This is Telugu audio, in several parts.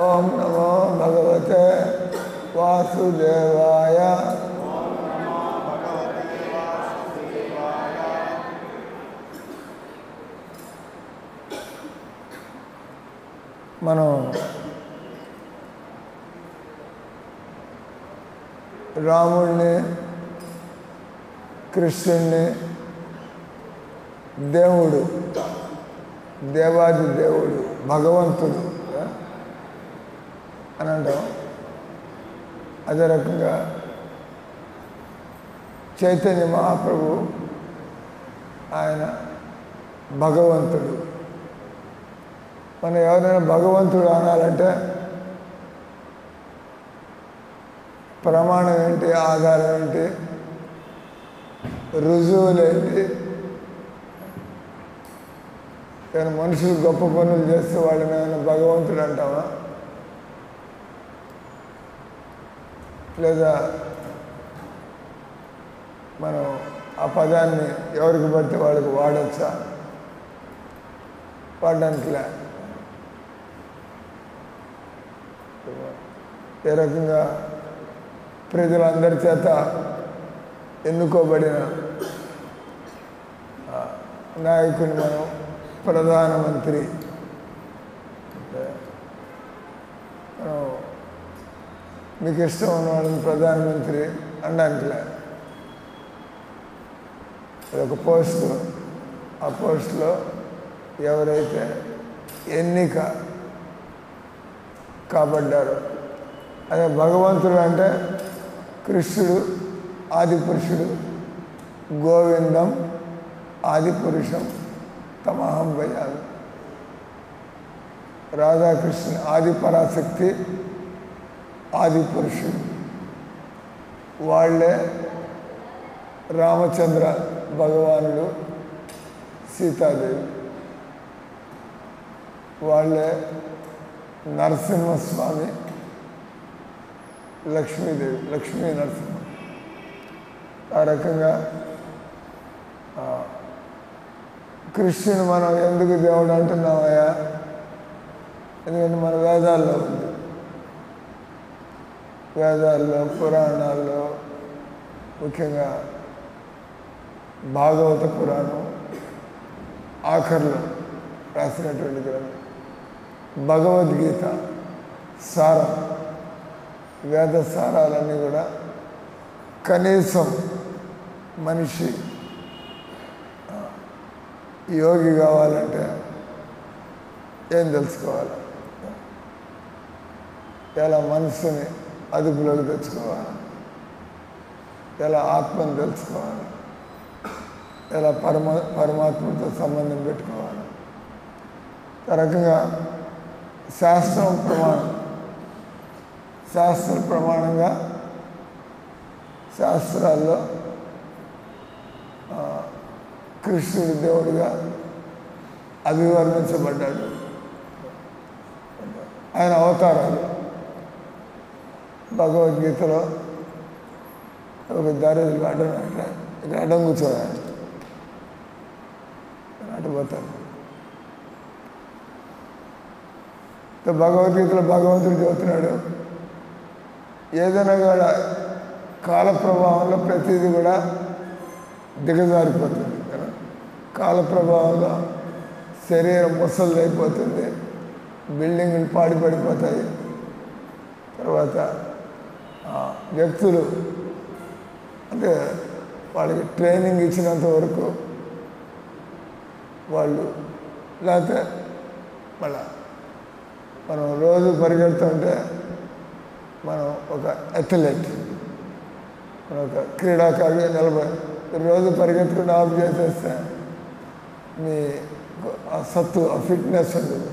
ఓం నమో భగవతే వాసుదేవాయ. మనం రాముడిని, కృష్ణుడిని దేవుడు, దేవాది దేవుడు, భగవంతుడు అని అంటాం. అదే రకంగా చైతన్య మహాప్రభు ఆయన భగవంతుడు. మనం ఎవరైనా భగవంతుడు అనాలంటే ప్రమాణం ఏంటి, ఆధారం ఏంటి, రుజువులు ఏంటి? కానీ మనుషులు గొప్ప పనులు చేస్తే వాళ్ళని ఏమైనా భగవంతుడు అంటామా? లేదా మనం ఆ పదాన్ని ఎవరికి పడితే వాళ్ళకి వాడచ్చా? వాడడానికిలే. ఏ రకంగా ప్రజలందరి చేత ఎన్నుకోబడిన నాయకుని మనం ప్రధానమంత్రి, మనం మీకు ఇష్టం ఉన్న వాళ్ళని ప్రధానమంత్రి అనడానికిలే. అదొక పోస్టు. ఆ పోస్టులో ఎవరైతే ఎన్నిక కాబడ్డారో, అదే భగవంతుడు అంటే కృష్ణుడు ఆదిపురుషుడు, గోవిందం ఆదిపురుషం తమహం భజామి. రాధాకృష్ణ ఆది పరాశక్తి ఆదిపురుషుడు. వాళ్ళే రామచంద్ర భగవానుడు, సీతాదేవి. వాళ్ళే నరసింహస్వామి, లక్ష్మీదేవి, లక్ష్మీ నరసింహ. ఆ రకంగా కృష్ణుని మనం ఎందుకు దేవుడు అంటున్నామయ్యా? ఎందుకంటే మన వేదాల్లో ఉంది. వేదాల్లో, పురాణాల్లో, ముఖ్యంగా భాగవత పురాణం ఆఖర్లో రాసినటువంటి గ్రంథం భగవద్గీత సారం. వేద సారాలన్నీ కూడా కనీసం మనిషి యోగి కావాలంటే ఏం తెలుసుకోవాలి? ఎలా మనసుని అదుపులోకి తెచ్చుకోవాలి, ఎలా ఆత్మను తెలుసుకోవాలి, ఎలా పరమాత్మతో సంబంధం పెట్టుకోవాలి. ఆ రకంగా శాస్త్రం ప్రమాణం, శాస్త్ర ప్రమాణంగా శాస్త్రాల్లో కృష్ణుడు దేవుడిగా అభివర్ణించబడ్డాడు. ఆయన అవతారాలు భగవద్గీతలో ఒక దారిలో అడ్డం కూర్చోవాలి, అటుపోతారు. భగవద్గీతలో భగవంతుడు చెబుతున్నాడు, ఏదైనా కూడా కాల ప్రభావంలో ప్రతిదీ కూడా దిగజారిపోతుంది కదా. కాల ప్రభావంలో శరీరం ముసలిదైపోతుంది, బిల్డింగులు పాడిపడిపోతాయి. తర్వాత వ్యక్తులు అంటే వాళ్ళకి ట్రైనింగ్ ఇచ్చినంత వరకు వాళ్ళు, లేకపోతే మళ్ళా మనం రోజు పరిగెడుతుంటే మనం ఒక అథ్లెట్, మనం ఒక క్రీడాకారుగా రోజు పరిగెత్తుకుంటూ ఆఫ్ చేసేస్తే మీ ఆ సత్తు, ఆ ఫిట్నెస్ ఉంటుంది.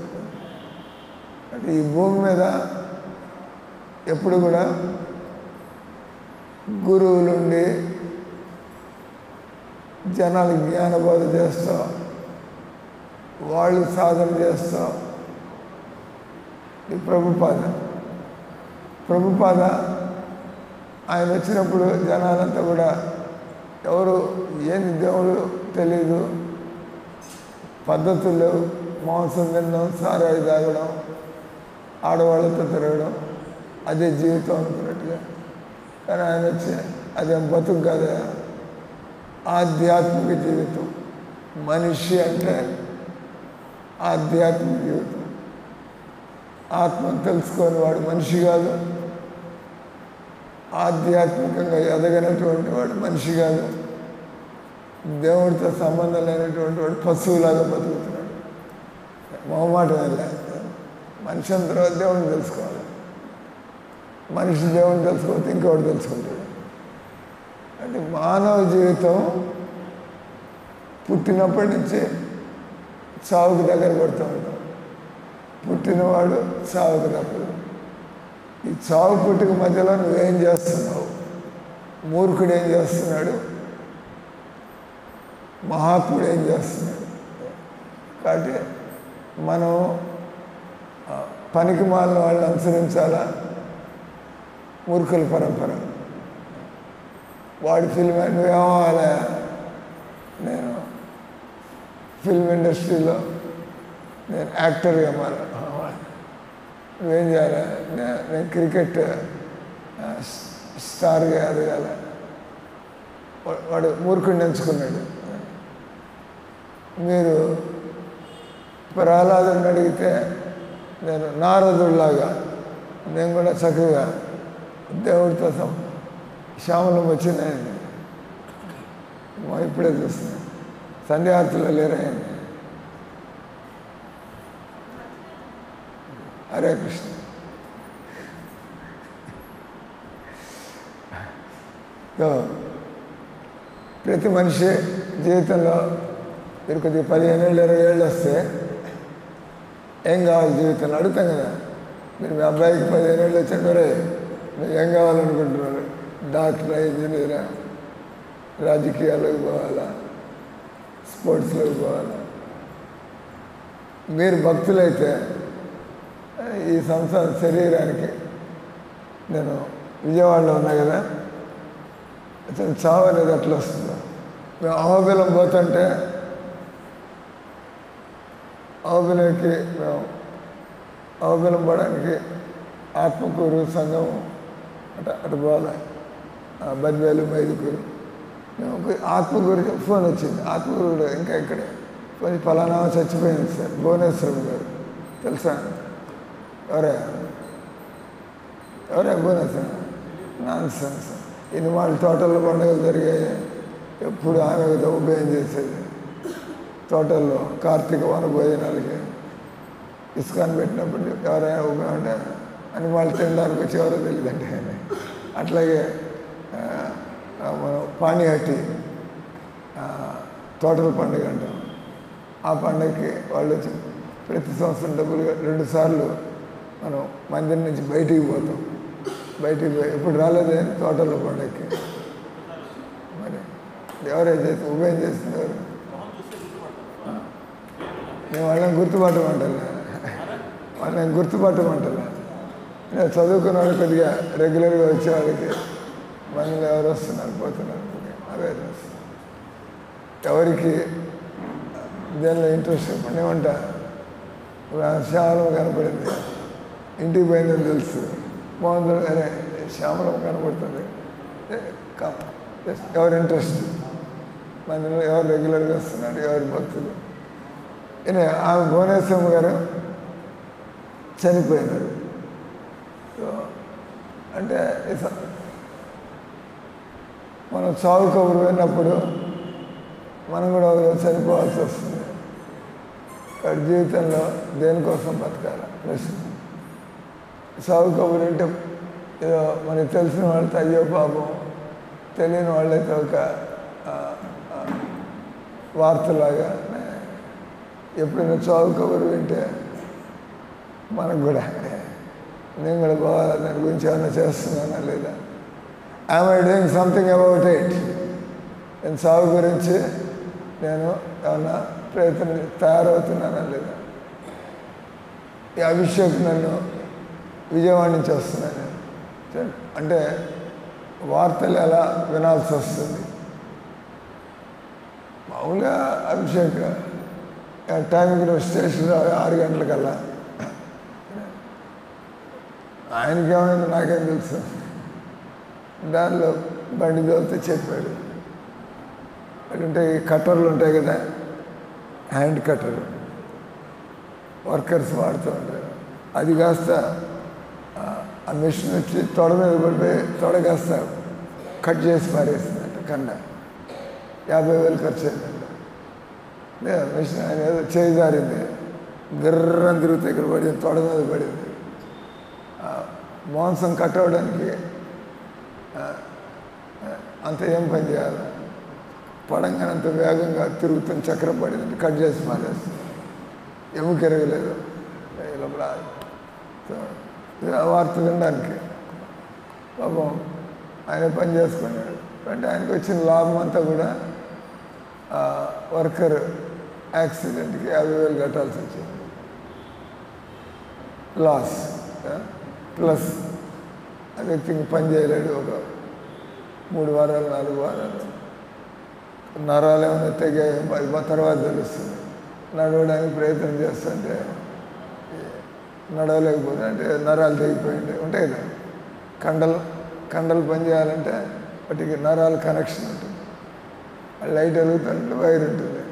అంటే ఈ భూమి మీద ఎప్పుడు కూడా గురువులుండి జనాలకు జ్ఞానబోధ చేస్తూ, వాళ్ళు సాధన చేస్తూ, ఈ ప్రభుపాద ఆయన వచ్చినప్పుడు జనాలంతా కూడా ఎవరు ఏంది దేవుడు తెలీదు, పద్ధతులు లేవు, మాంసం తినడం, సారాయి తాగడం, ఆడవాళ్ళతో తిరగడం అదే జీవితం అనుకున్నట్టుగా. కానీ ఆయన వచ్చి అదేం బతుకు కదా, ఆధ్యాత్మిక జీవితం. మనిషి అంటే ఆధ్యాత్మిక జీవితం. ఆత్మను తెలుసుకొని వాడు మనిషి కాదు, ఆధ్యాత్మికంగా ఎదగనటువంటి వాడు మనిషి కాదు, దేవుడితో సంబంధం లేనటువంటి వాడు పశువులాగా బతుకుతున్నాడు. మొహమాటం వెళ్ళా. మనిషి అయిన తర్వాత దేవుడిని తెలుసుకోవాలి. మనిషి దేవుడిని తెలుసుకోకపోతే ఇంకోటి తెలుసుకుంటాడు. అంటే మానవ జీవితం పుట్టినప్పటి నుంచి చావుకు దగ్గర పడుతూ ఉంటాం. పుట్టినవాడు చావుకు తప్పదు. ఈ చావు పుట్టుక మధ్యలో నువ్వేం చేస్తున్నావు? మూర్ఖుడు ఏం చేస్తున్నాడు, మహాత్ముడు ఏం చేస్తున్నాడు? కాబట్టి మనం పనికి మాలిన వాళ్ళని అనుసరించాలా? మూర్ఖుల పరంపర. వాడి ఫిల్మ్ నువ్వేమవ్వాలా? నేను ఫిల్మ్ ఇండస్ట్రీలో నేను యాక్టర్గా మారా. నువ్వేం చేయాలి? నేను క్రికెట్ స్టార్గా ఎదగాల. వాడు మూర్ఖుడిని ఎంచుకున్నాడు. మీరు ప్రహ్లాదుని అడిగితే నేను నారదుడిలాగా నేను కూడా చక్కగా దేవుడితో శ్యామలం వచ్చిందని ఇప్పుడే చూస్తున్నాను. సంధ్యార్తులు లేరాయని. హరే కృష్ణ. ప్రతి మనిషి జీవితంలో మీరు కొద్దిగా 15 ఏళ్ళు 20 ఏళ్ళు వస్తే ఏం కావాలి జీవితంలో అడుగుతాం కదా. మీరు మీ అబ్బాయికి 15 ఏళ్ళు వచ్చాక మీరు ఏం కావాలనుకుంటున్నారు? డాక్టరా, ఇంజనీరా, రాజకీయాల్లోకి పోవాలా, స్పోర్ట్స్లోకి పోవాలా? మీరు భక్తులైతే ఈ సంసార శరీరానికి నేను విజయవాడలో ఉన్నా కదా, అతను చావు అనేది ఎట్లా వస్తుందో. మేము అహోబిలం పోతుంటే అహోబిలంకి మేము అహోబిలం పోవడానికి ఆత్మకూరు సంఘం అటు పోవాలి, బద్వేలు మైదుకూరు. మేము ఆత్మకూరుకి ఫోన్ వచ్చింది. ఆత్మకూరు ఇంకా ఇక్కడే కొంచెం ఫలానా చచ్చిపోయింది సార్, భువనేశ్వరం గారు తెలుసా? ఎవరే భువనేశ్వరం? Non sense. ఇన్ని వాళ్ళ తోటల్లో పండుగలు జరిగాయి. ఎప్పుడు ఆమె ఉపయోగం చేసేది. తోటల్లో కార్తీక వన భోజనాలకి ఇస్కాన్ పెట్టినప్పుడు ఎవరైనా ఉపయోగం అంటే అని వాళ్ళు తినడానికి వచ్చి ఎవరో తెలియదండి. అట్లాగే మనం పాణిహట్టి తోటల పండుగ అంటాం. ఆ పండుగకి వాళ్ళు వచ్చి ప్రతి సంవత్సరం డబ్బులు 2 సార్లు మనం మందిరం నుంచి బయటికి పోతాం. బయటికి పోయి ఎప్పుడు రాలేదే తోటల పండుగకి. మరి ఎవరైతే ఉపయోగం చేస్తుంది ఎవరు? నేను వాళ్ళని గుర్తుపట్టమంటలే, వాళ్ళని గుర్తుపట్టమంటలే. నేను చదువుకున్న వాళ్ళు కొద్దిగా రెగ్యులర్గా వచ్చేవాళ్ళకి మనలో ఎవరు వస్తున్నారు పోతున్నారు అవేర్నెస్. ఎవరికి దేనిలో ఇంట్రెస్ట్ చెప్పండి ఉంటా. శ్యామలం కనపడింది, ఇంటికి పోయిందని తెలుసు. బాగుంది, అరే శ్యామలం కనపడుతుంది. ఎవరి ఇంట్రెస్ట్, మనలో ఎవరు రెగ్యులర్గా వస్తున్నారు, ఎవరి భక్తులు. ఆమె భువనేశ్వరం గారు చనిపోయినారు. అంటే మనం చావు కబురు పోయినప్పుడు మనం కూడా చనిపోవాల్సి వస్తుంది. కాబట్టి జీవితంలో దేనికోసం బతకాలి ప్రశ్న. చావు కబురు అంటే ఏదో మనకి తెలిసిన వాళ్ళతో అయ్యో పాపం, తెలియని వాళ్ళైతే ఒక వార్తలాగా. ఎప్పుడైనా చావు కబురు వింటే మనకు కూడా నేను కూడా పోవాలా, దాని గురించి ఏమైనా చేస్తున్నానా లేదా, I'm I doing something about it. నేను చావు గురించి నేను ఏమన్నా తయారవుతున్నానా లేదా. ఈ అభిషేక్ నన్ను విజయవాడ నుంచి వస్తున్నాను. అంటే వార్తలు ఎలా వినాల్సి వస్తుంది. మామూలుగా అభిషేక్ టైంకి నువ్వు స్టేషన్ 6 గంటలకల్లా ఆయనకేమైంది నాకేం తెలుసు. దానిలో బండి తోలితే చెప్పాడు. అంటే ఈ కట్టర్లు ఉంటాయి కదా, హ్యాండ్ కట్టర్ వర్కర్స్ వాడుతూ ఉంటారు. అది కాస్త ఆ మిషన్ వచ్చి తొడ మీద పడిపోయి తొడ కాస్త కట్ చేసి పారేసిందంట. కండ 50,000 ఖర్చు అయిందంట. మిషన్ ఆయన ఏదో చేయి జారింది, గిర్రం తిరుగుతే ఇక్కడ పడింది, తొడ మీద పడింది. మాంసం కట్ అవ్వడానికి అంత ఏం పని చేయాలి, పడంగానే అంత వేగంగా తిరుగుతున్న చక్రం పడింది, కట్ చేసి పారేస్తుంది. ఎముక ఎరగలేదు లోపల. ఆ వార్త వినడానికి పాపం ఆయన పని చేసుకున్నాడు. అంటే ఆయనకు వచ్చిన లాభం అంతా కూడా వర్కర్ యాక్సిడెంట్కి 50,000 కట్టాల్సి వచ్చింది. లాస్ ప్లస్ ఆ వ్యక్తికి పని చేయలేడు. ఒక 3 వారాలు 4 వారాలు నరాలు ఏమైనా తెగాయి తర్వాత తెలుస్తుంది. నడవడానికి ప్రయత్నం చేస్తుంటే నడవలేకపోతే, అంటే నరాలు తెగిపోయింది ఉంటాయి కదా. కండలు పని చేయాలంటే వాటికి నరాలు కనెక్షన్ ఉంటుంది. లైట్ వెలుగుతుంటే వైర్ ఉంటుంది.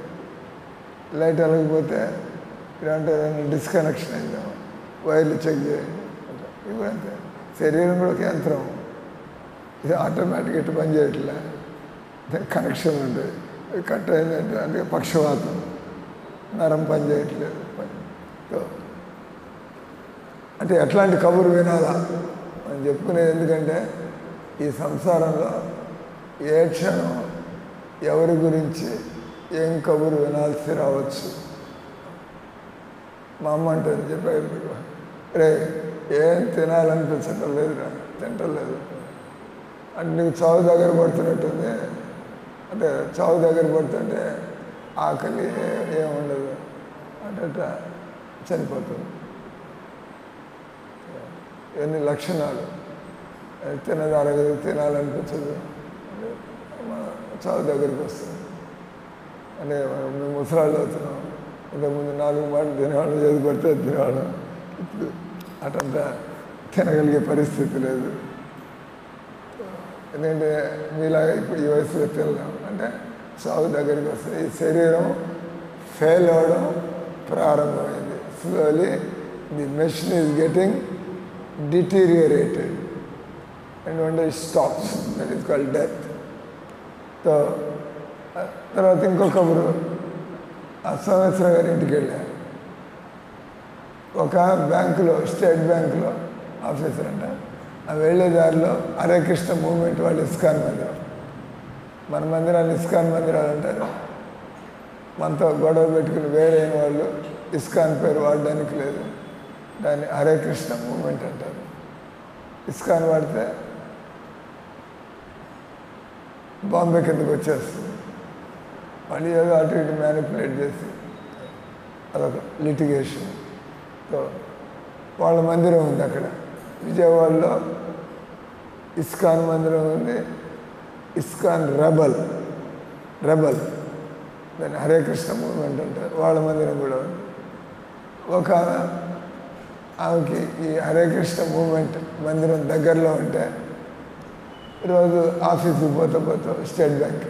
లైట్ వెలగకపోతే ఇలాంటి డిస్కనెక్షన్ అయిందాము, వైర్లు చెక్ చేయండి. ఇవి అంతే. శరీరం కూడా ఒక యంత్రం, ఇది ఆటోమేటిక్ ఎటు పని చేయట్లే, కనెక్షన్ ఉంటుంది. కట్ అయిందంటే అంటే పక్షవాతం, నరం పని చేయట్లేదు. అంటే ఎట్లాంటి కబురు వినాలా అని చెప్పుకునేది. ఎందుకంటే ఈ సంసారంలో ఏ క్షణం ఎవరి గురించి ఏం కబురు వినాల్సి రావచ్చు. మా అమ్మ అంటుంది చెప్పారు, రే ఏం తినాలనిపించటం లేదురా, తింటలేదు అంటే నీకు చావు దగ్గర పడుతున్నట్టుంది. అంటే చావు దగ్గర పడుతుంటే ఆకలి ఏముండదు అంటే చనిపోతుంది. ఎన్ని లక్షణాలు, తినది అరగదు, తినాలనిపించదు, చావు దగ్గరికి వస్తుంది. అంటే మేము ముసలాళ్ళు అవుతున్నాం. ఇంతకుముందు 4 మాటలు తినేవాళ్ళం, ఏది పడితే తినేవాళ్ళం. ఇప్పుడు అటంతా తినగలిగే పరిస్థితి లేదు. ఎందుకంటే మీలాగా ఇప్పుడు ఈ వయసులో తినలేం. అంటే చావు దగ్గరికి వస్తుంది. ఈ శరీరం ఫెయిల్ అవ్వడం ప్రారంభమైంది. Slowly the machine is getting deteriorated and one day it stops. That is called death. So తర్వాత ఇంకో కబురు, ఆ సోమేశ్వర గారి ఇంటికి వెళ్ళారు. ఒక బ్యాంకులో, స్టేట్ బ్యాంకులో ఆఫీసర్ అంట. ఆ వెళ్ళే దారిలో హరే కృష్ణ మూవ్మెంట్ వాళ్ళు ఇస్కాన్ మందిరం, మన మందిరాలు ఇస్కాన్ మందిరాలు అంటారు. మనతో గొడవ పెట్టుకుని వేరైన వాళ్ళు ఇస్కాన్ పేరు వాడడానికి లేదు, దాన్ని హరే కృష్ణ మూవ్మెంట్ అంటారు. ఇస్కాన్ వాడితే బాంబే కిందకు వచ్చేస్తుంది. మళ్ళీ ఏదో అటు ఇటు మ్యానిపులేట్ చేసి అదొక లిటిగేషన్. సో వాళ్ళ మందిరం ఉంది అక్కడ విజయవాడలో, ఇస్కాన్ మందిరం ఉంది. ఇస్కాన్ రెబల్ దాన్ని హరే కృష్ణ మూవ్మెంట్ అంటారు. వాళ్ళ మందిరం కూడా ఉంది. ఒక ఆమెకి ఈ హరే కృష్ణ మూవ్మెంట్ మందిరం దగ్గరలో ఉంటే రోజు ఆఫీస్కి పోతా స్టేట్ బ్యాంక్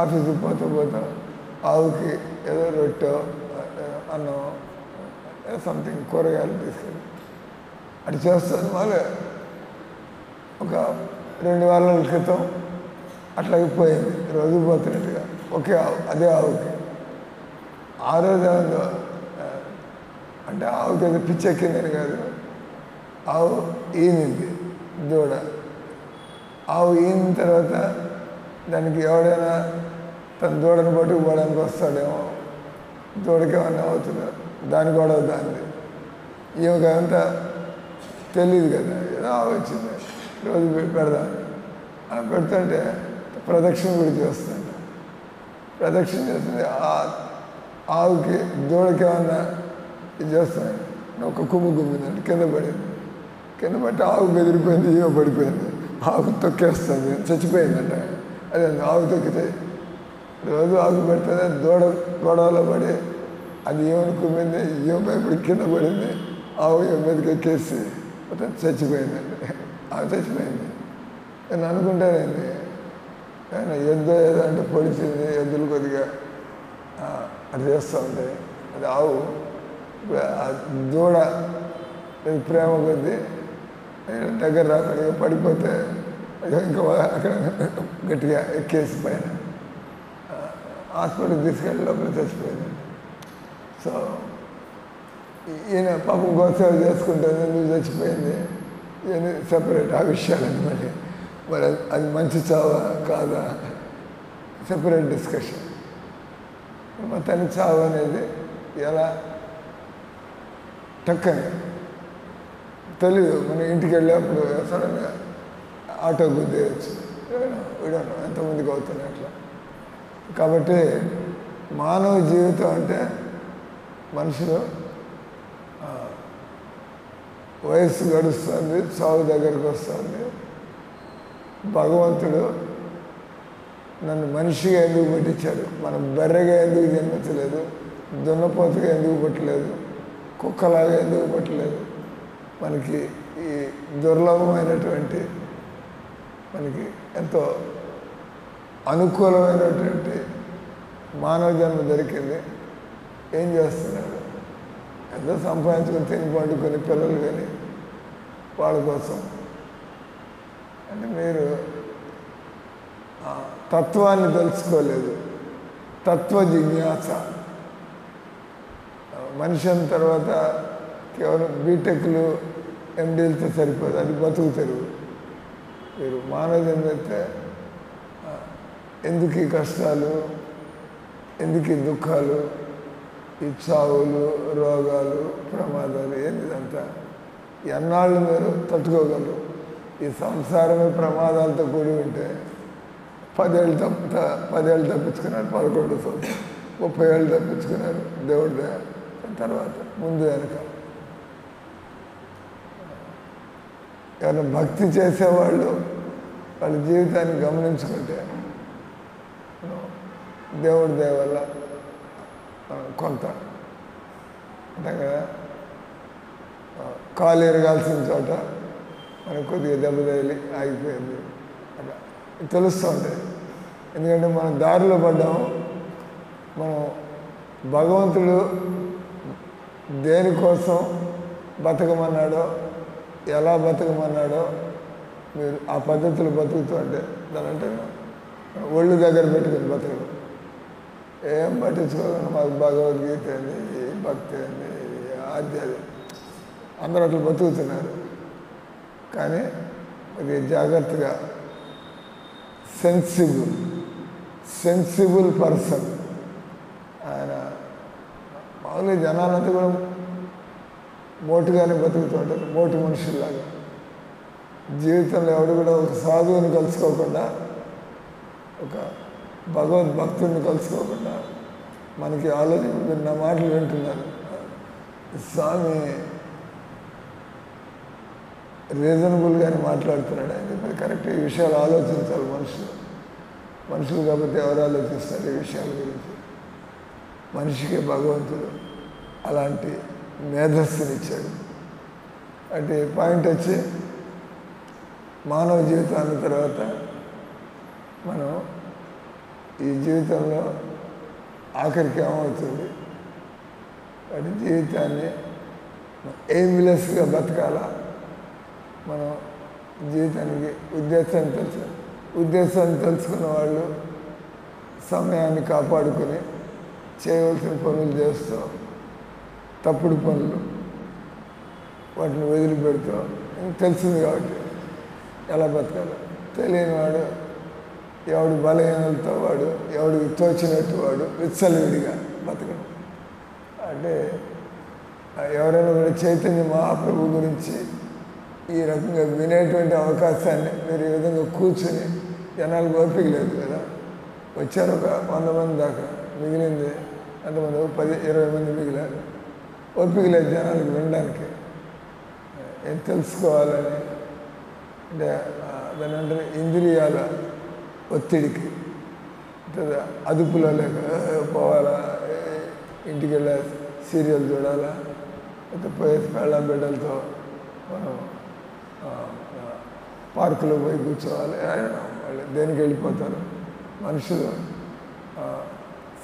ఆఫీస్కి పోతా ఆవుకి ఏదో రొట్టె అన్నం సంథింగ్ కూరగాయలు తీసుకెళ్ళి అటు చేస్తుంది. మళ్ళీ ఒక 2 వారాల క్రితం అట్లాగే పోయింది, రోజు పోతున్నట్టుగా ఒకే ఆవు, అదే ఆవుకి. ఆ రోజు ఏముందో అంటే ఆవుకి ఏదో పిచ్చెక్కిందని కాదు, ఆవు ఈనింది దూడ. ఆవు ఈనిన తర్వాత దానికి ఎవడైనా తన దూడను పట్టుకుపోవడానికి వస్తాడేమో, దూడకి ఏమన్నా అవుతుందో దాని గొడవ దాన్ని. ఈమెకి అదంతా తెలియదు కదా, ఏదో ఆవు వచ్చింది రోజు పెడదాం పెడుతుంటే ప్రదక్షిణ కూడా చేస్తుంట. ప్రదక్షిణ చేస్తుంది, ఆవుకి దూడకి ఏమన్నా ఇది చేస్తున్నాయి. ఒక కుమ్ము గుమ్మిందంటే కింద పట్టి ఆవు బెదిరిపోయింది, ఈమె పడిపోయింది. ఆవు తొక్కేస్తుంది, చచ్చిపోయిందంట. అదే ఆవు తొక్కితే రోజు ఆవు పెడితే గొడవలో పడి అది ఏమని కుమ్మింది, ఏమో ఇప్పుడు కింద పడింది, ఆవు మీదకి ఎక్కేసి మొత్తం చచ్చిపోయిందండి. ఆమె చచ్చిపోయింది. నేను అనుకుంటానండి, ఆయన ఎద్దు ఏదో అంటే పొడిచింది, ఎద్దులు కొద్దిగా అది చేస్తూ ఉంటాయి. అది ఆవు ఆ దూడ ప్రేమ కొద్దీ దగ్గర రాకుండా పడిపోతే ఇంకా అక్కడ గట్టిగా ఎక్కేసి పైన హాస్పిటల్కి తీసుకెళ్ళి లోపల చచ్చిపోయిందండి. సో ఈయన పాపం గోసేవ చేసుకుంటుంది, నువ్వు చచ్చిపోయింది, ఇవన్నీ సెపరేట్ ఆ విషయాలండి. మరి అది మంచి చావా కాదా, సెపరేట్ డిస్కషన్. తన చావు అనేది ఎలా టక్కని తెలీదు. మన ఇంటికి వెళ్ళేప్పుడు సడన్గా ఆటో గుద్దేయచ్చు, విడను ఎంతమందికి అవుతుంది అట్లా. కాబట్టి మానవ జీవితం అంటే మనుషులు వయస్సు గడుస్తుంది, చావు దగ్గరకు వస్తుంది. భగవంతుడు నన్ను మనిషిగా ఎందుకు పుట్టించాడు, మనం బర్రెగా ఎందుకు జన్మించలేదు, దున్నపోతుగా ఎందుకు పుట్టలేదు, కుక్కలాగా ఎందుకు పుట్టలేదు. మనకి ఈ దుర్లభమైనటువంటి, మనకి ఎంతో అనుకూలమైనటువంటి మానవ జన్మ దొరికింది. ఏం చేస్తున్నాడు? ఎంతో సంపాదించుకొని తిని పండుకొని పిల్లలు కానీ వాళ్ళ కోసం. అంటే మీరు తత్వాన్ని తెలుసుకోలేదు. తత్వ జిజ్ఞాస. మనిషి అయిన తర్వాత కేవలం బీటెక్లు ఎండీలతో సరిపోదు, అది బతుకు తెరువు. మీరు మానవ జన్మైతే ఎందుకు ఈ కష్టాలు, ఎందుకు ఈ దుఃఖాలు, ఈ చావులు, రోగాలు, ప్రమాదాలు, ఏంటిదంతా ఎన్నాళ్ళు మీరు తట్టుకోగలరు? ఈ సంసారమే ప్రమాదాలతో కూడి ఉంటే 10 ఏళ్ళు తప్పించుకున్నారు, 11 సంవత్సరం 30 ఏళ్ళు తప్పించుకున్నారు దేవుడి దయ. తర్వాత ముందు వెనక ఎవరైనా భక్తి చేసేవాళ్ళు వాళ్ళ జీవితాన్ని గమనించుకుంటే దేవుడి దయ వల్ల కొంత అంటే కదా, కాలు ఎరగాల్సిన చోట మనకు కొద్దిగా దెబ్బ తగిలి ఆగిపోయింది అట్లా తెలుస్తూ ఉంటాయి. ఎందుకంటే మనం దారిలో పడ్డాము. మనం భగవంతుడు దేనికోసం బతకమన్నాడో, ఎలా బతకమన్నాడో మీరు ఆ పద్ధతులు బతుకుతూ అంటే దాని అంటే ఒళ్ళు దగ్గర పెట్టుకుని బతకడం. ఏం పట్టించుకోకుండా మాకు భగవద్గీత ఏంది, భక్తి ఏంది, ఆధ్యాత్మిక అందరూ అట్లా బతుకుతున్నారు. కానీ అది జాగ్రత్తగా సెన్సిబుల్ పర్సన్ ఆయన. మామూలుగా జనాలంతా కూడా మోటుగానే బతుకుతూ ఉంటారు, మోటు మనుషుల్లాగా. జీవితంలో ఎవడు కూడా ఒక సాధువుని కలుసుకోకుండా, ఒక భగవద్భక్తుడిని కలుసుకోకుండా మనకి ఆలోచన. మీరు నా మాటలు వింటున్నారు, స్వామి రీజనబుల్గానే మాట్లాడుతున్నాడు అని చెప్పి కరెక్ట్. ఈ విషయాలు ఆలోచించాలి మనుషులు కాబట్టి ఎవరు ఆలోచిస్తారు ఈ విషయాల గురించి? మనిషికి భగవంతుడు అలాంటి మేధస్సునిచ్చాడు. అంటే పాయింట్ వచ్చి మానవ జీవితం అన్న తర్వాత మనం ఈ జీవితంలో ఆఖరికి ఏమవుతుంది, వాటి జీవితాన్ని ఎయిమ్లెస్గా బతకాలా, మనం జీవితానికి ఉద్దేశాన్ని తెలుసుకున్న వాళ్ళు సమయాన్ని కాపాడుకొని చేయవలసిన పనులు చేస్తూ, తప్పుడు పనులు వాటిని వదిలిపెడుతూ తెలిసింది కాబట్టి ఎలా బతకాలి. తెలియని వాడు ఎవడు బలహీనలతో వాడు, ఎవడికి తోచినట్టు వాడు విచ్చలవిడిగా బతకడం. అంటే ఎవరైనా కూడా చైతన్య మహాప్రభు గురించి ఈ రకంగా వినేటువంటి అవకాశాన్ని మీరు ఈ విధంగా కూర్చొని, జనాలకు ఓపిక లేదు కదా, వచ్చారు ఒక 100 మంది దాకా, మిగిలింది ఎంతమంది 10-20 మంది మిగిలారు. ఓపిక లేదు జనాలకు వినడానికి, ఏం తెలుసుకోవాలని. అంటే దాని అంటే ఇంద్రియాల ఒత్తిడికి అదుపులో లేక పోవాలా, ఇంటికి వెళ్ళా సీరియల్ చూడాలా, లేకపోతే పోయేసి పెళ్ళాం బిడ్డలతో మనం పార్కులో పోయి కూర్చోవాలి, వాళ్ళు దేనికి వెళ్ళిపోతారు. మనుషులు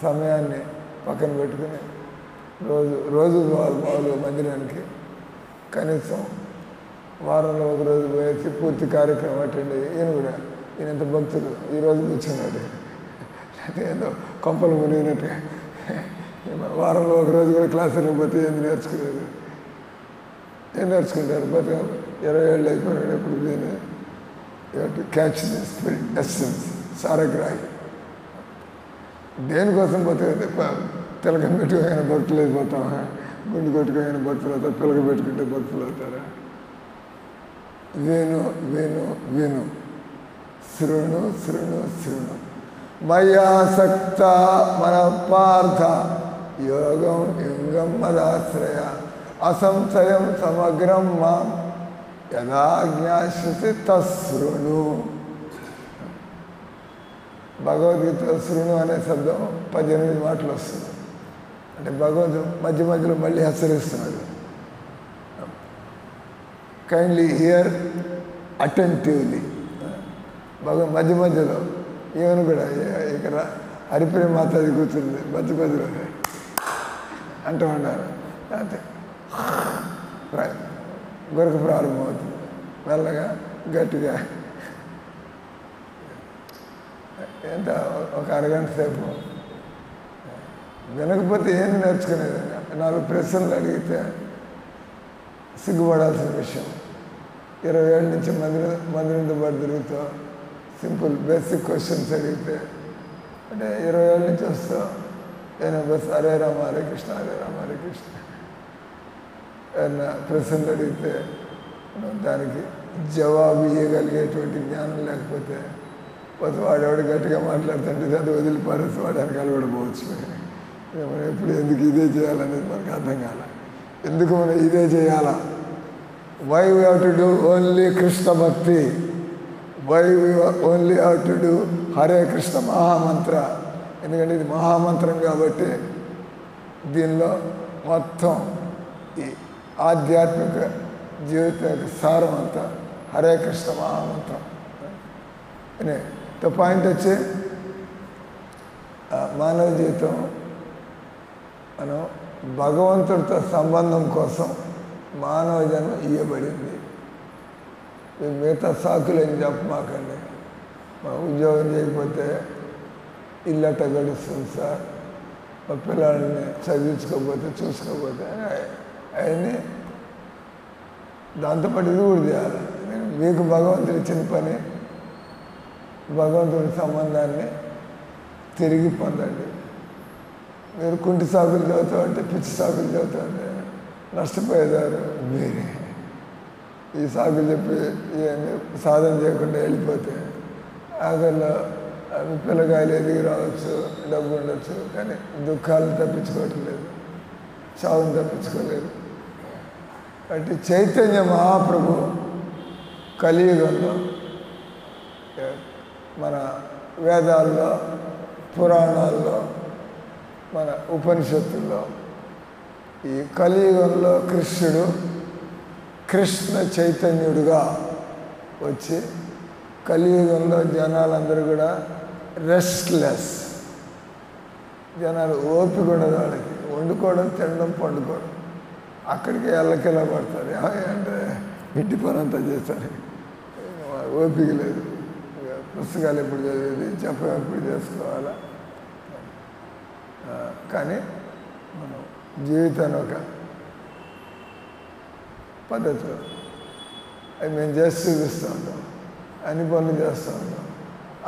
సమయాన్ని పక్కన పెట్టుకుని రోజు మామూలుగా మందిరానికి కనీసం వారంలో ఒకరోజు పోయేసి పూర్తి కార్యక్రమం అటెండ్ అయ్యి ఈయన ఎంత భక్తులు ఈరోజు కూర్చున్నాడు, అయితే ఏదో కొంపలు మునిగినట్టుగా వారంలో ఒకరోజు కూడా క్లాసులకు పోతే ఏం నేర్చుకునేది, ఏం నేర్చుకుంటారు. బతకాలి 20 ఏళ్ళు అయిపోయినాడు, ఎప్పుడు పోయినా క్యాచ్ ది స్పిరిట్ ఎస్సెన్స్, సారగ్రాహి. దేనికోసం బతికైతే తిలకం పెట్టుకోగానే భక్తులు అయిపోతామా, గుండు కొట్టుకోగానే భక్తులు అవుతారు, పిలక పెట్టుకుంటే భక్తులు అవుతారా? వేణు వేణు వేణు శృణు శృణు శృణు మయాసక్త మన పార్థ యోగం యుంగం మదాశ్రయ అసంశయం సమగ్రం మాం యదా జ్ఞాస్యసి తశృణు. భగవద్గీత శృణు అనే శబ్దం 18 మాటలు వస్తుంది. అంటే భగవంతుడు మధ్య మధ్యలో మళ్ళీ హెచ్చరిస్తున్నాడు, కైండ్లీ హియర్ అటెంటివ్లీ. మధ్య మధ్యలో ఈవెన్ కూడా ఇక్కడ హరిప్రియ మాతాది కూర్చుంది మధ్య మధ్యలో అంటూ ఉన్నారు. అంతే గొరక ప్రారంభమవుతుంది, మెల్లగా గట్టిగా ఎంత ఒక అరగంట సేపు వినకపోతే ఏంది నేర్చుకునేది. 4 ప్రశ్నలు అడిగితే సిగ్గుపడాల్సిన విషయం. 20 ఏళ్ళ నుంచి మందిరంతో పాటు తిరుగుతూ సింపుల్ బేసిక్ క్వశ్చన్స్ అడిగితే, అంటే 20 ఏళ్ళ నుంచి వస్తావు ఏమైనా బస్ హరే రామ హరే కృష్ణ హరే రామ హరే కృష్ణ ఏమైనా ప్రశ్నలు అడిగితే దానికి జవాబు ఇవ్వగలిగేటువంటి జ్ఞానం లేకపోతే వాడెవడు గట్టిగా మాట్లాడుతుంటే అది వదిలిపారేసి వాడు వెనకాల కూడా పోవచ్చు. మనం ఎప్పుడు ఎందుకు ఇదే చేయాలనేది మనకు అర్థం కాల. ఎందుకు మనం ఇదే చేయాలా? Why we have to do only Krishna bhakti, why we only have to do Hare Krishna mahamantra. ఎందుకంటే ఇది మహామంత్రం కాబట్టి దీనిలో మొత్తం ఈ ఆధ్యాత్మిక జీవిత యొక్క సారం అంతా హరే కృష్ణ మహామంత్రం. పాయింట్ వచ్చి మానవ జీవితం మనం భగవంతుడితో సంబంధం కోసం మానవ జన్మ ఇవ్వబడింది. మిగతా సాకులు ఏం చెప్పమాకండి. మా ఉద్యోగం చేయకపోతే ఇల్లట గడుస్తుంది సార్, మా పిల్లల్ని చదివించుకోకపోతే చూసుకోకపోతే అవన్నీ దాంతోపాటు ఇది కూడా చేయాలి. మీకు భగవంతుడు ఇచ్చిన పని భగవంతుడి సంబంధాన్ని తిరిగి పొందండి. మీరు కుంటి సాకులు చదువుతా ఉంటే పిచ్చి సాకులు చదువుతా ఉంటే నష్టపోయేదారు మీరే. ఈ సాకులు చెప్పి సాధన చేయకుండా వెళ్ళిపోతే ఆఖరిలో పిల్లకాయలు ఎదిగి రావచ్చు, డబ్బు ఉండొచ్చు, కానీ దుఃఖాలను తప్పించుకోవటం లేదు, చావును తప్పించుకోలేదు. అంటే చైతన్య మహాప్రభు కలియుగంలో మన వేదాల్లో, పురాణాల్లో, మన ఉపనిషత్తుల్లో ఈ కలియుగంలో కృష్ణుడు కృష్ణ చైతన్యుడుగా వచ్చి కలియుగంలో జనాలందరూ కూడా రెస్ట్లెస్, జనాలు ఓపిక ఉండదు వాళ్ళకి, వండుకోవడం, తినడం, పండుకోవడం, అక్కడికి ఎల్లకెళ్ళ పడతారు. అంటే ఇంటి పని అంతా చేస్తారు, ఓపిక లేదు. పుస్తకాలు ఎప్పుడు చదివేది, చెప్పడం ఎప్పుడు చేసుకోవాలా. కానీ మనం జీవితాన్ని ఒక పద్ధతిలో అది మేము చేసి చూపిస్తూ ఉంటాం, అన్ని పనులు చేస్తూ ఉంటాం.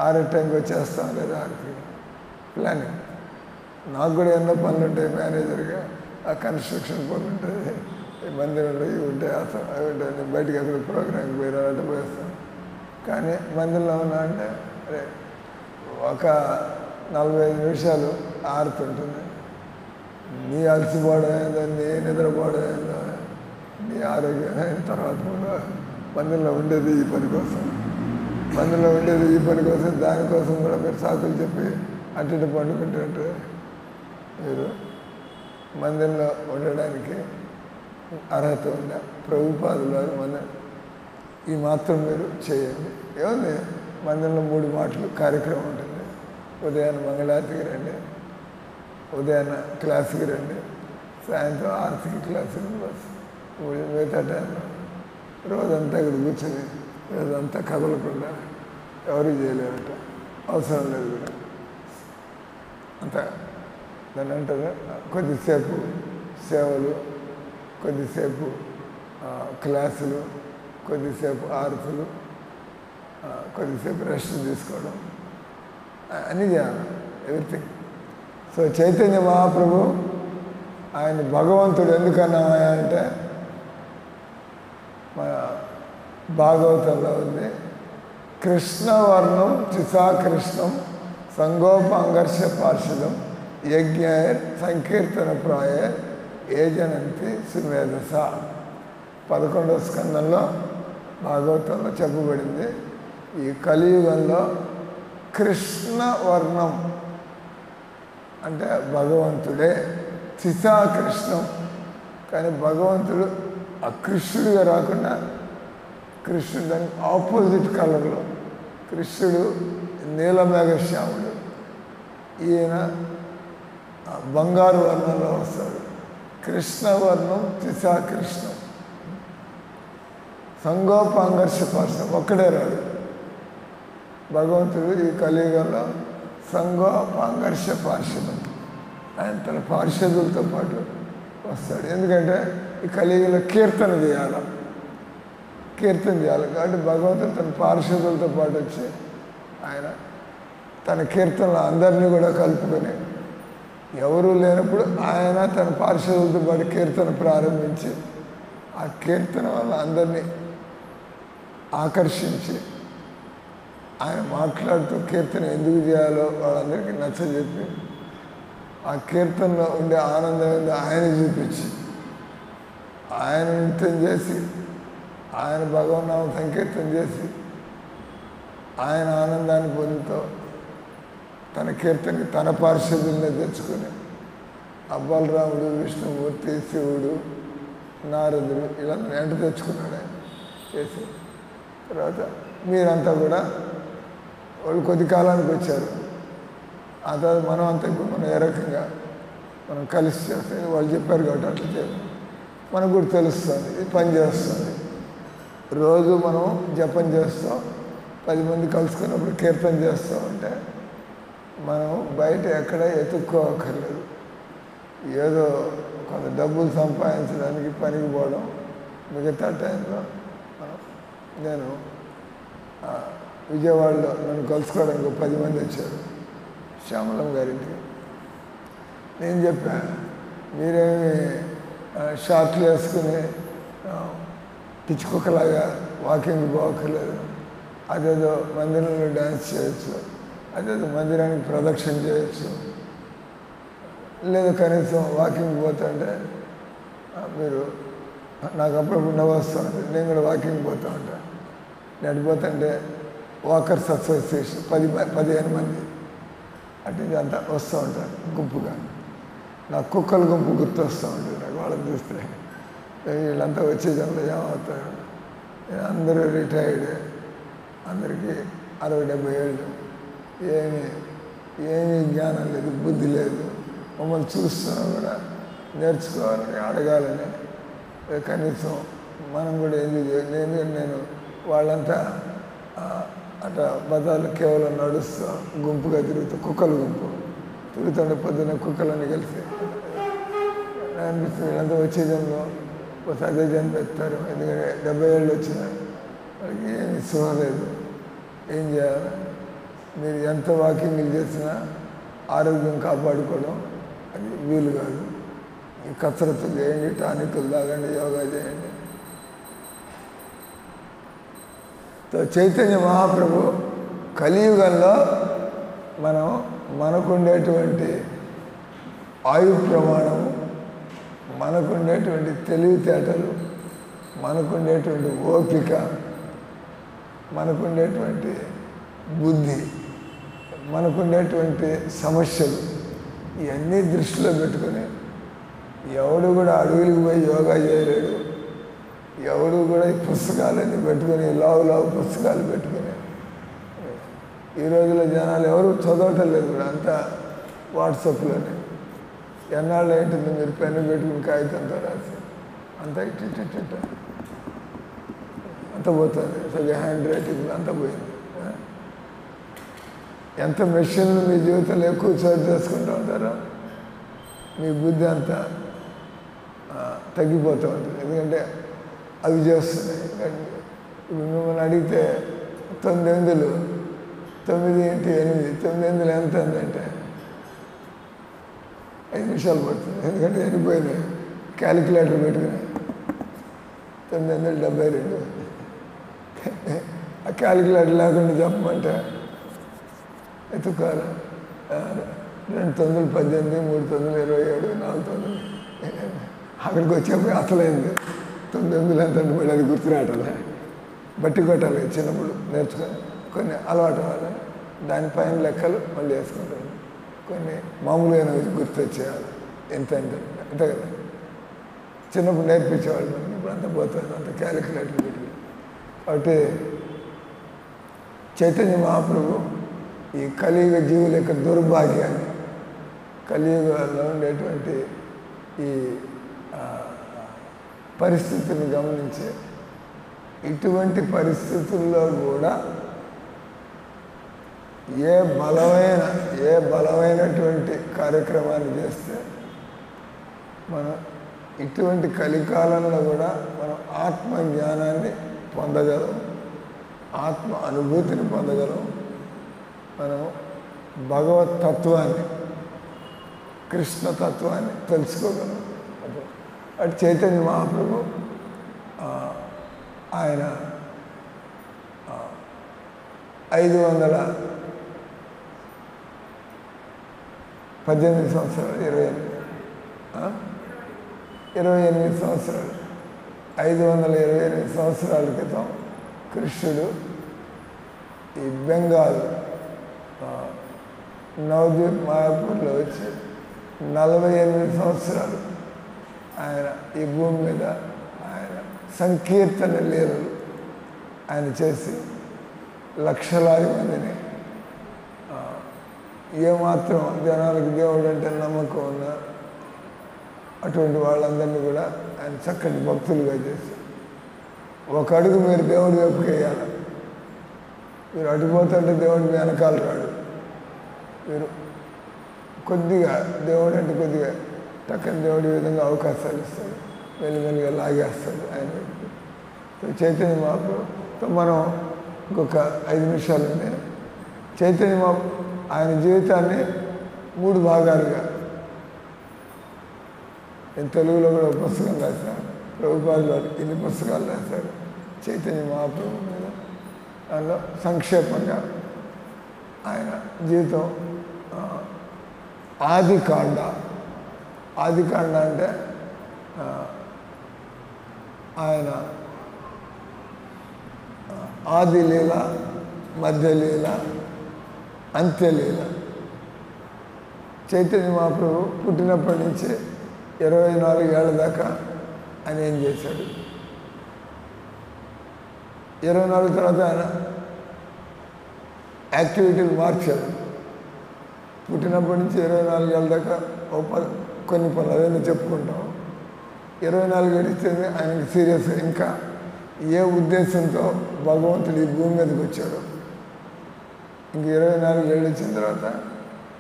6 టైంకి వచ్చేస్తాం లేదా 6కి ప్లానింగ్. నాకు కూడా ఎన్నో పనులు ఉంటాయి మేనేజర్గా, ఆ కన్స్ట్రక్షన్ పనులు ఉంటుంది, మందిరంలో ఇవి ఉంటాయి, అవి ఉంటాయి. నేను బయటకు అక్కడ ప్రోగ్రామ్కి పోయి రావడం పోయేస్తాను. కానీ మందిరంలో ఉన్నా అంటే అరే ఒక 45 నిమిషాలు ఆరుతుంటుంది. నీ అలసిపోవడం ఏందో, నీ నిద్రపోవడం ఏందో, నీ ఆరోగ్యం తర్వాత కూడా మందిరంలో ఉండేది ఈ పని కోసం, మందిరంలో ఉండేది ఈ పని కోసం. దానికోసం కూడా మీరు సాకులు చెప్పి అటు పండుకుంటుంటే మీరు మందిరంలో ఉండడానికి అర్హత ఉందా? ప్రభుపాదులు మన ఈ మాత్రం మీరు చేయండి. ఏముంది, మందిరంలో 3 మాటలు కార్యక్రమం ఉంటుంది. ఉదయాన్న మంగళారతికి రండి, ఉదయాన్న క్లాసుకి రండి, సాయంత్రం ఆరతికి క్లాసుకి బస్. మిగతా టైంలో రోజంతా ఇక్కడ కూర్చొని రోజంతా కదలకుండా ఎవరు చేయలేరట, అవసరం లేదు కూడా. అంత దాన్ని అంటారు కొద్దిసేపు సేవలు, కొద్దిసేపు క్లాసులు, కొద్దిసేపు ఆరతులు, కొద్దిసేపు రెస్ట్ తీసుకోవడం, అన్నీ చేయాలి, ఎవ్రీథింగ్. సో చైతన్య మహాప్రభు ఆయన భగవంతుడు ఎందుకన్నామయ్యా అంటే మన భాగవతంలో ఉంది, కృష్ణవర్ణం చిసాకృష్ణం సంగోపాంగర్ష పార్షదం యజ్ఞ సంకీర్తన ప్రాయ ఏజనంతి సుమేధస. 11వ స్కందంలో భాగవతంలో చెప్పబడింది. ఈ కలియుగంలో కృష్ణవర్ణం అంటే భగవంతుడే, చిసాకృష్ణం కానీ భగవంతుడు అకృష్ణుడిగా రాకుండా కృష్ణుడు దానికి ఆపోజిట్ కలర్లో, కృష్ణుడు నీలమేఘశ్యాముడు, ఈయన బంగారు వర్ణంలో వస్తాడు. కృష్ణవర్ణం చిసాకృష్ణం. సంగోపాంగర్ష పార్షదం ఒక్కడే రాడు భగవంతుడు. ఈ కలియుగంలో సంగోపాంగర్ష పార్షదం, ఆయన తన పార్షదులతో పాటు వస్తాడు. ఎందుకంటే ఈ కలియుగంలో కీర్తన చేయాలి కాబట్టి భగవంతుడు తన పార్షదులతో పాటు వచ్చి ఆయన తన కీర్తనలు అందరినీ కూడా కలుపుకొని, ఎవరూ లేనప్పుడు ఆయన తన పార్షదులతో పాటు కీర్తన ప్రారంభించి ఆ కీర్తన వల్ల అందరినీ ఆకర్షించి ఆయన మాట్లాడుతూ కీర్తన ఎందుకు చేయాలో వాళ్ళందరికీ నచ్చజెప్పి ఆ కీర్తనలో ఉండే ఆనందం ఏందో ఆయన చూపించి ఆయన నృత్యం చేసి ఆయన భగవన్నామం సంకీర్తన చేసి ఆయన ఆనందాన్ని పొందుతూ తన కీర్తనకి తన పార్షదుల్ని తెచ్చుకొని బలరాముడు, విష్ణుమూర్తి, శివుడు, నారదుడు ఇలా వెంట తెచ్చుకున్నాడు ఆయన చేసి. తర్వాత మీరంతా కూడా వాళ్ళు కొద్ది కాలానికి వచ్చారు. ఆ తర్వాత మనం అంతా ఇప్పుడు మనం ఏ రకంగా మనం కలిసి చేస్తాం, వాళ్ళు చెప్పారు కాబట్టి అట్లా చేయాలి. మనకు కూడా తెలుస్తుంది, ఇది పని చేస్తుంది. రోజు మనం జపం చేస్తాం, 10 మంది కలుసుకున్నప్పుడు కీర్తన చేస్తాం అంటే మనం బయట ఎక్కడ ఎత్తుక్కోవక్కర్లేదు. ఏదో కొంత డబ్బులు సంపాదించడానికి పనికి పోవడం, మిగతా టైంలో నేను విజయవాడలో నన్ను కలుసుకోవడానికి 10 మంది వచ్చారు శ్యామలం గారింటికి. నేను చెప్పాను, మీరేమి షార్ట్లు వేసుకుని పిచ్చుకుక్కలాగా వాకింగ్ పోవక్కర్లేదు, అదేదో మందిరంలో డ్యాన్స్ చేయొచ్చు, అదేదో మందిరానికి ప్రదక్షిణ చేయొచ్చు, లేదా కనీసం వాకింగ్ పోతుంటే మీరు నాకు అప్పుడప్పుడు నవ్వు వస్తూ ఉంటుంది. నేను కూడా వాకింగ్ పోతూ ఉంటాను. నడిపోతుంటే వాకర్స్ అసోసియేషన్ 15 మంది అటు నుంచి అంతా వస్తూ ఉంటారు గుంపుగా. నాకు కుక్కల గుంపు గుర్తు వస్తూ ఉంటుంది నాకు వాళ్ళని చూస్తే. వీళ్ళంతా వచ్చే జనంలో ఏమవుతారు, అందరూ రిటైర్డ్, అందరికీ 60-70 ఏళ్ళు, ఏమీ జ్ఞానం లేదు, బుద్ధి లేదు. మమ్మల్ని చూస్తున్నా కూడా నేర్చుకోవాలని, అడగాలని, కనీసం మనం కూడా నేను వాళ్ళంతా అట్లా బజార్లో కేవలం నడుస్తూ గుంపుగా తిరుగుతూ, కుక్కల గుంపు తిరుగుతుండే పొద్దున్న కుక్కలన్నీ కలిసి అనిపిస్తుంది. వీళ్ళంతా వచ్చే జనంలో అదే జనం పెడతారు. ఎందుకంటే 70 ఏళ్ళు వచ్చినా వాళ్ళకి ఏమి సుఖం లేదు. ఏం చేయాలి, మీరు ఎంత వాకింగ్లు చేసినా ఆరోగ్యం కాపాడుకోవడం అది వీలు కాదు. ఈ కసరత్తు చేయండి, టానికులు తాగండి, యోగా చేయండి. చైతన్య మహాప్రభు కలియుగంలో మనకుండేటువంటి ఆయు ప్రమాణము, మనకుండేటువంటి తెలివితేటలు, మనకుండేటువంటి ఓపిక, మనకుండేటువంటి బుద్ధి, మనకుండేటువంటి సమస్యలు ఇవన్నీ దృష్టిలో పెట్టుకొని ఎవడు కూడా అడవులకు పోయి యోగా చేయలేడు, ఎవడు కూడా ఈ పుస్తకాలన్నీ పెట్టుకుని లావు పుస్తకాలు పెట్టుకుని ఈ రోజుల్లో జనాలు ఎవరు చదవటం లేదు కూడా, అంతా వాట్సాప్లోనే. ఎన్నాళ్ళు ఏంటుంది మీరు పెన్ను పెట్టుకుని కాగితంతో రాసి అంతా ఇట్ట అంత పోతుంది. అసలు హ్యాండ్ రైటింగ్ అంతా పోయింది. ఎంత మెషిన్లు మీ జీవితంలో ఎక్కువ చోటు చేసుకుంటూ ఉంటారో మీ బుద్ధి అంతా తగ్గిపోతూ ఉంటుంది. ఎందుకంటే అవి చేస్తున్నాయి. ఇప్పుడు మిమ్మల్ని అడిగితే 9 8 9 ఎంత అందంటే 5 నిమిషాలు పడుతుంది. ఎందుకంటే వెళ్ళిపోయినాయి. క్యాలిక్యులేటర్ పెట్టుకుని 9 ఆ క్యాలిక్యులేటర్ లేకుండా చెప్పమంటే ఎత్తుకోవాలి. 2 9 18, 3 9 27, 4 9 అక్కడికి వచ్చేప్పుడు అసలైంది 9 ఎంత మళ్ళీ అది గుర్తురాటలే. బట్టి కొట్టాలి చిన్నప్పుడు నేర్చుకొని కొన్ని అలవాటు అవ్వాలి. దానిపైన లెక్కలు మళ్ళీ వేసుకుంటాను. కొన్ని మామూలుగా గుర్తొచ్చేయాలి. ఎంత అంతే కదా చిన్నప్పుడు నేర్పించేవాళ్ళు. మనకి ఇప్పుడు అంతా పోతుంది, అంత క్యాలిక్యులేటర్ పెట్టి. కాబట్టి చైతన్య మహాప్రభు ఈ కలియుగ జీవుల యొక్క దుర్భాగ్యాన్ని, కలియుగంలో ఉండేటువంటి ఈ పరిస్థితులను గమనించి ఇటువంటి పరిస్థితుల్లో కూడా ఏ బలమైనటువంటి కార్యక్రమాన్ని చేస్తే మనం ఇటువంటి కలికాలంలో కూడా మనం ఆత్మజ్ఞానాన్ని పొందగలం, ఆత్మ అనుభూతిని పొందగలం, మనం భగవత్ తత్వాన్ని, కృష్ణతత్వాన్ని తెలుసుకోగలం. అటు చైతన్య మహాప్రభు ఆయన 518 సంవత్సరాలు 28 సంవత్సరాలు 528 సంవత్సరాల క్రితం కృష్ణుడు ఈ బెంగాల్ నవదీప్ మాయాపూర్లో వచ్చి 48 సంవత్సరాలు ఆయన ఈ భూమి మీద ఆయన సంకీర్తన లీలలు ఆయన చేసి లక్షలాది మందిని, ఏమాత్రం జనాలకు దేవుడు అంటే నమ్మకం ఉన్నా అటువంటి వాళ్ళందరినీ కూడా ఆయన చక్కటి భక్తులుగా చేసి, ఒక అడుగు మీరు దేవుడి వైపుకి వేయాలి. మీరు అటుపోతుంటే దేవుడు మీ వెనకాల రాడు. మీరు కొద్దిగా దేవుడు అంటే కొద్దిగా టక్కని దేవుడి విధంగా అవకాశాలు ఇస్తాడు, మెల్లిమెల్లిగా లాగేస్తాడు ఆయన. చైతన్య మహాప్రభుతో మనం ఇంకొక 5 నిమిషాలు ఉంది. చైతన్య మహాప్రభు ఆయన జీవితాన్ని 3 భాగాలుగా, నేను తెలుగులో కూడా ఒక పుస్తకం రాశాను. ప్రభుపాదులు వారు ఇన్ని పుస్తకాలు రాశారు చైతన్య మహాప్రభు మీద. దానిలో సంక్షేపంగా ఆయన జీవితం ఆదికాండ అంటే ఆయన ఆది లీల, మధ్యలీల, అంత్యలీల. చైతన్య మహాప్రభు పుట్టినప్పటి నుంచి 24 ఏళ్ల దాకా ఆయన ఏం చేశాడు. 24 తర్వాత ఆయన యాక్టివిటీలు మార్చాడు. పుట్టినప్పటి నుంచి 24 ఏళ్ళ దాకా కొన్ని పనులు అదేనా చెప్పుకుంటాం. 24 గడిస్తే ఆయనకి సీరియస్, ఇంకా ఏ ఉద్దేశంతో భగవంతుడు ఈ భూమి మీదకి వచ్చాడు. ఇంక 24 ఏళ్ళు వచ్చిన తర్వాత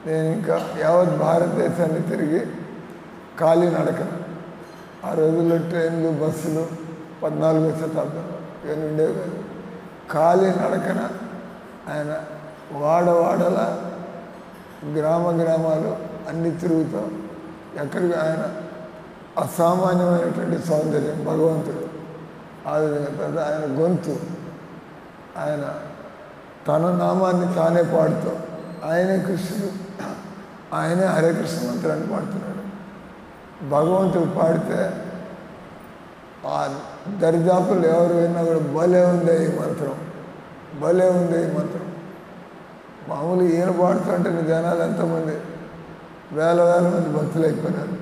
నేను ఇంకా యావత్ భారతదేశాన్ని తిరిగి కాలినడకన, ఆ రోజుల్లో ట్రైన్లు, బస్సులు 14వ శతాబ్దంలో ఇవన్నీ ఉండేవి కాదు. కాలినడకన ఆయన వాడవాడల గ్రామాలు అన్ని తిరుగుతూ ఎక్కడికి ఆయన అసామాన్యమైనటువంటి సౌందర్యం భగవంతుడు. ఆ విధంగా తర్వాత ఆయన గొంతు, ఆయన తన నామాన్ని తానే పాడుతూ ఆయనే కృష్ణుడు, ఆయనే హరే కృష్ణ మంత్రాన్ని పాడుతున్నాడు. భగవంతుడు పాడితే ఆ దరిదాపులు ఎవరు విన్నా కూడా భలే ఉంది ఈ మంత్రం, భలే ఉంది ఈ మంత్రం. మామూలు ఈయన పాడుతుంటే జనాలు ఎంతమంది, వేల మంది భక్తులు అయిపోయినారు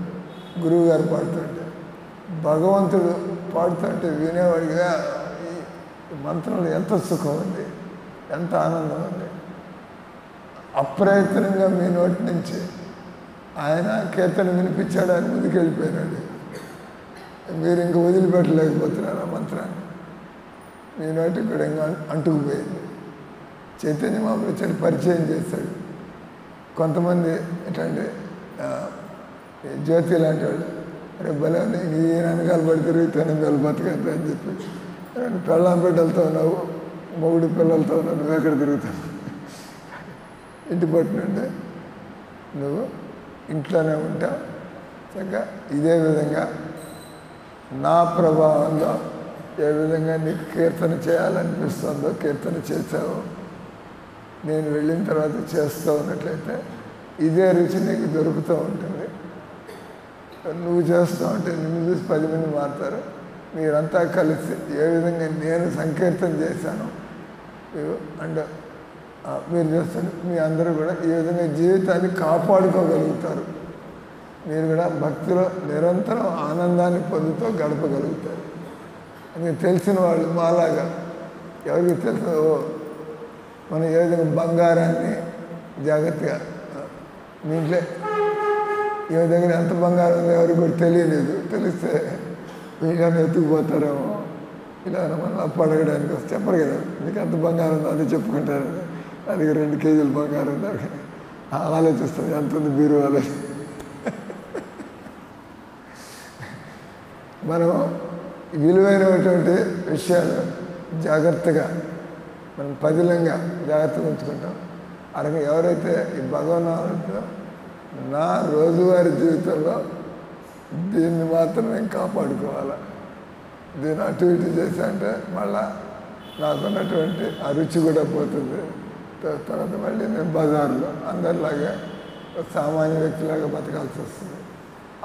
గురువు గారు పాడుతుంటే. భగవంతుడు పాడుతుంటే వినేవాడికి ఈ మంత్రంలో ఎంత సుఖం ఉంది, ఎంత ఆనందం ఉంది. అప్రయత్నంగా మీ నోటి నుంచి ఆయన కీర్తన వినిపించాడు, ఆయన ముందుకు వెళ్ళిపోయినాడు. మీరు ఇంక వదిలిపెట్టలేకపోతున్నారు ఆ మంత్రాన్ని. మీ నోటికి కూడా ఇంకా అంటుకుపోయింది. చైతన్య మహాప్రభు వచ్చాడు, పరిచయం చేశాడు. కొంతమంది ఎట్లంటే జ్యోతి లాంటి వాళ్ళు, రేపు భలే ఈ వెనకాల పడి తిరుగుతాను వాళ్ళు బతకద్దు అని చెప్పి, పెళ్ళాం బిడ్డలతో ఉన్నావు, మొగుడు పిల్లలతో ఉన్నావు, నువ్వు ఎక్కడ తిరుగుతావు? ఇంటి పట్టునుండే నువ్వు ఇంట్లోనే ఉంటావు. చక్కగా ఇదే విధంగా నా ప్రభావంలో ఏ విధంగా నీకు కీర్తన చేయాలనిపిస్తుందో కీర్తన చేసావు. నేను వెళ్ళిన తర్వాత చేస్తూ ఉన్నట్లయితే ఇదే రుచి నీకు దొరుకుతూ ఉంటుంది. నువ్వు చేస్తూ ఉంటే నిన్ను చూసి 10 మంది మారుతారు. మీరంతా కలిసి ఏ విధంగా నేను సంకీర్తన చేశాను అండ్ మీరు చేస్తారు, మీ అందరూ కూడా ఈ విధంగా జీవితాన్ని కాపాడుకోగలుగుతారు. మీరు కూడా భక్తిలో నిరంతరం ఆనందాన్ని పొందుతూ గడపగలుగుతారు. మీకు తెలిసిన వాళ్ళు మాలాగా ఎవరికి తెలిసిన మనం ఏ విధంగా బంగారాన్ని జాగ్రత్తగా మీ ఇంట్లో ఈ దగ్గర ఎంత బంగారం ఉందో ఎవరికి కూడా తెలియలేదు. తెలిస్తే మీగా ఎత్తుకుపోతారేమో, ఇలా మనం అప్పు అడగడానికి వస్తే చెప్పరు కదా, మీకు ఎంత బంగారం ఉందో అది చెప్పుకుంటారు. అది 2 కేజీలు బంగారం ఉందని ఆలోచిస్తుంది, ఎంత ఉంది బీరు వాళ్ళ. మనం విలువైనటువంటి విషయాలు జాగ్రత్తగా మనం పదిలంగా జాగ్రత్తగా ఉంచుకుంటాం. అలాగే ఎవరైతే ఈ భగవన్నామృతో నా రోజువారీ జీవితంలో దీన్ని మాత్రం నేను కాపాడుకోవాలా, దీన్ని అటు ఇటు చేశా అంటే మళ్ళా నాకున్నటువంటి ఆ రుచి కూడా పోతుంది. తర్వాత మళ్ళీ నేను బజార్లో అందరిలాగా సామాన్య వ్యక్తిలాగా బతకాల్సి వస్తుంది.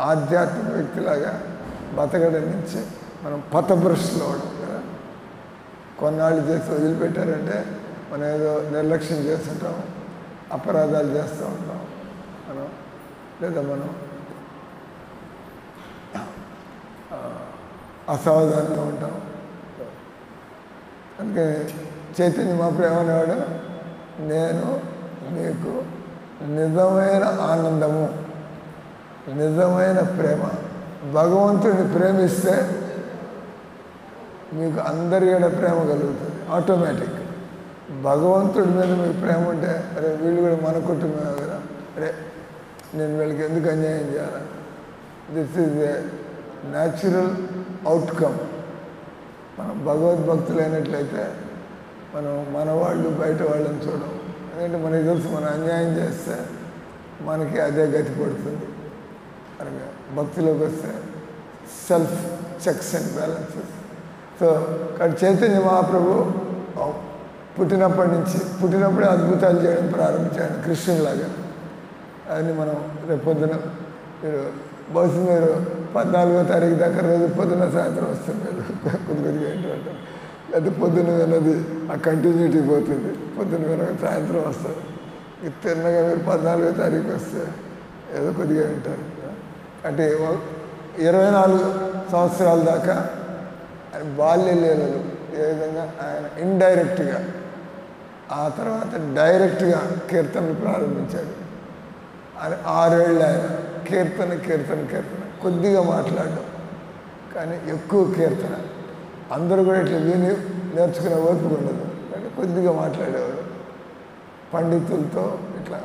ఆధ్యాత్మిక వ్యక్తిలాగా బతకడం నుంచి మనం పథభ్రష్టులు అవడం కదా. కొన్నాళ్ళు చేసి వదిలిపెట్టారంటే మనం ఏదో నిర్లక్ష్యం చేస్తుంటాం, అపరాధాలు చేస్తూ ఉంటాం మనం, లేదా మనం అసావధానంగా ఉంటాం. అందుకే చైతన్య మహాప్రభు ఏమనేవాడు, నేను మీకు నిజమైన ఆనందము, నిజమైన ప్రేమ. భగవంతుడిని ప్రేమిస్తే మీకు అందరి ఏడ ప్రేమ కలుగుతుంది ఆటోమేటిక్. భగవంతుడి మీద మీకు ప్రేమ ఉంటే అరే వీళ్ళు కూడా మన కుటుంబమే కదా, అరే నేను వీళ్ళకి ఎందుకు అన్యాయం చేయాలి, this is a natural outcome. మనం భగవద్భక్తులైనట్లయితే మనం మన వాళ్ళు బయట వాళ్ళని చూడం. ఎందుకంటే మనకి తెలుసు మనం అన్యాయం చేస్తే మనకి అదే గతి పడుతుంది. అలాగే భక్తిలోకి వస్తే self checks and balances. So ఇక్కడ చైతన్య మహాప్రభు పుట్టినప్పుడే అద్భుతాలు చేయడం ప్రారంభించాడు కృష్ణులాగా. అని మనం రేపు పొద్దున మీరు బహుశా మీరు 14వ తారీఖు దాకా రోజు పొద్దున సాయంత్రం వస్తుంది. మీరు కొద్దిగా ఏంటంటే లేదా పొద్దున విన్నది ఆ కంటిన్యూటీ పోతుంది. పొద్దున వినగా సాయంత్రం వస్తారు. తిన్నగా మీరు 14వ తారీఖు వస్తే ఏదో కొద్దిగా వింటారు. అంటే 24 సంవత్సరాల దాకా ఆయన బాల్య లీలలు ఏ విధంగా ఆయన ఇండైరెక్ట్గా, ఆ తర్వాత డైరెక్ట్గా కీర్తనలు ప్రారంభించాడు. 6 ఏళ్ళు ఆయన కీర్తన కొద్దిగా మాట్లాడడం, కానీ ఎక్కువ కీర్తన. అందరూ కూడా ఇట్లా విని నేర్చుకునే ఓపిక ఉండదు, కానీ కొద్దిగా మాట్లాడేవాడు. పండితులతో ఇట్లా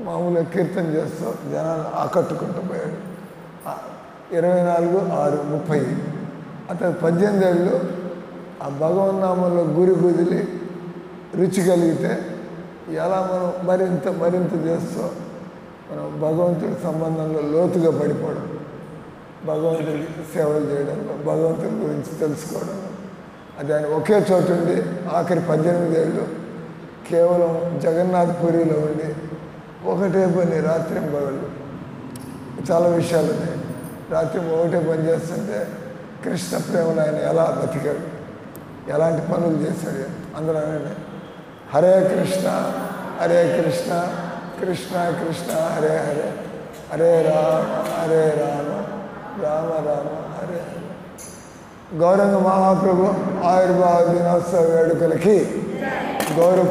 మామూలుగా కీర్తన చేస్తూ జనాలు ఆకట్టుకుంటూ పోయాడు. 24/6/30 అతను 18 ఏళ్ళు ఆ భగవన్నామంలో గురి కుదిలి రుచి కలిగితే ఎలా మనం మరింత చేస్తూ మనం భగవంతుడి సంబంధంలో లోతుగా పడిపోవడం, భగవంతుడికి సేవలు చేయడంలో, భగవంతుడి గురించి తెలుసుకోవడం. అది ఆయన ఒకే చోటు ఉండి ఆఖరి 18 ఏళ్ళు కేవలం జగన్నాథ్పురిలో ఉండి ఒకటే పని రాత్రింబగళ్ళు. చాలా విషయాలు ఉన్నాయి. రాత్రి ఒకటే పని చేస్తుంటే కృష్ణ ప్రేమలో ఆయన ఎలా బతికాడు, ఎలాంటి పనులు చేశాడు. అందరూ అనండి, హరే కృష్ణ కృష్ణ కృష్ణ హరే హరే, హరే రామ రామ రామ హరే హరే. గౌరంగ మహాప్రభు ఆవిర్భావ దినోత్సవ వేడుకలకి గౌరవ